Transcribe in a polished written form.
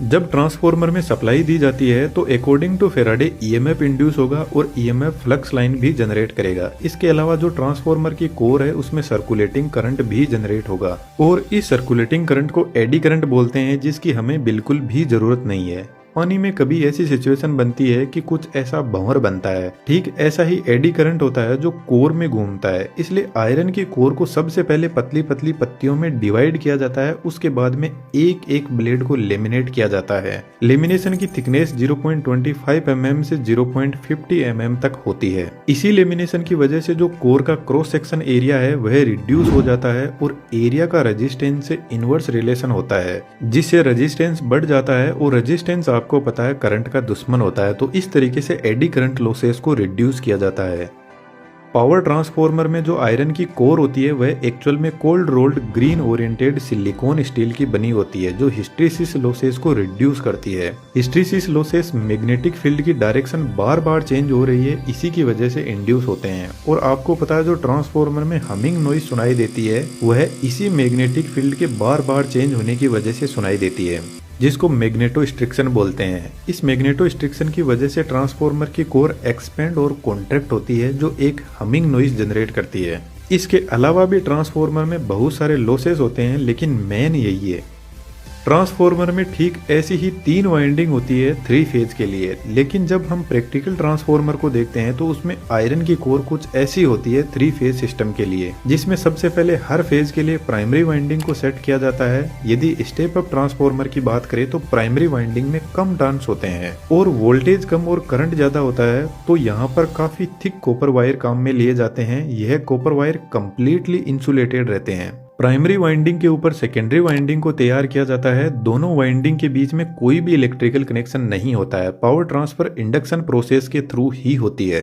जब ट्रांसफॉर्मर में सप्लाई दी जाती है तो according to Faraday EMF induce होगा और ईएमएफ फ्लक्स लाइन भी जनरेट करेगा। इसके अलावा जो ट्रांसफॉर्मर की कोर है उसमें सर्कुलेटिंग करंट भी जनरेट होगा और इस सर्कुलेटिंग करंट को एडी करंट बोलते हैं, जिसकी हमें बिल्कुल भी जरूरत नहीं है। पानी में कभी ऐसी सिचुएशन बनती है कि कुछ ऐसा भंवर बनता है, ठीक ऐसा ही एडी करंट होता है जो कोर में घूमता है। इसलिए आयरन की कोर को सबसे पहले पतली पतली पत्तियों में डिवाइड किया जाता है, उसके बाद में एक एक ब्लेड को लेमिनेट किया जाता है। लेमिनेशन की थिकनेस 0.25 mm से 0.50 mm तक होती है। इसी लेमिनेशन की वजह से जो कोर का क्रॉस सेक्शन एरिया है वह रिड्यूस हो जाता है और एरिया का रेजिस्टेंस से इनवर्स रिलेशन होता है, जिससे रेजिस्टेंस बढ़ जाता है और रेजिस्टेंस आपको पता है करंट का दुश्मन होता है। तो इस तरीके से एडी करंट लॉसेस को रिड्यूस किया जाता है। पावर ट्रांसफॉर्मर में जो आयरन की कोर होती है वह एक्चुअल में cold rolled green oriented silicon steel की बनी होती है, जो हिस्ट्रीसिस लॉसेस को रिड्यूस करती है। हिस्ट्रीसिस लॉसेस मैग्नेटिक फील्ड की डायरेक्शन बार बार चेंज हो रही है, इसी की वजह से इंड्यूस होते हैं। और आपको पता है जो ट्रांसफॉर्मर में हमिंग नॉइज सुनाई देती है वह इसी मैग्नेटिक फील्ड के बार बार चेंज होने की वजह से सुनाई देती है, जिसको मैग्नेटोस्ट्रिक्शन बोलते हैं। इस मैग्नेटोस्ट्रिक्शन की वजह से ट्रांसफॉर्मर की कोर एक्सपेंड और कॉन्ट्रैक्ट होती है, जो एक हमिंग नॉइज जनरेट करती है। इसके अलावा भी ट्रांसफॉर्मर में बहुत सारे लॉसेस होते हैं, लेकिन मेन यही है। ट्रांसफॉर्मर में ठीक ऐसी ही 3 वाइंडिंग होती है 3 फेज के लिए, लेकिन जब हम प्रैक्टिकल ट्रांसफॉर्मर को देखते हैं तो उसमें आयरन की कोर कुछ ऐसी होती है 3 फेज सिस्टम के लिए, जिसमें सबसे पहले हर फेज के लिए प्राइमरी वाइंडिंग को सेट किया जाता है। यदि स्टेप अप ट्रांसफॉर्मर की बात करें तो प्राइमरी वाइंडिंग में कम टर्न्स होते हैं और वोल्टेज कम और करंट ज्यादा होता है, तो यहाँ पर काफी थिक कॉपर वायर काम में लिए जाते हैं। यह कॉपर वायर कंप्लीटली इंसुलेटेड रहते हैं। प्राइमरी वाइंडिंग के ऊपर सेकेंडरी वाइंडिंग को तैयार किया जाता है। दोनों वाइंडिंग के बीच में कोई भी इलेक्ट्रिकल कनेक्शन नहीं होता है। पावर ट्रांसफर इंडक्शन प्रोसेस के थ्रू ही होती है।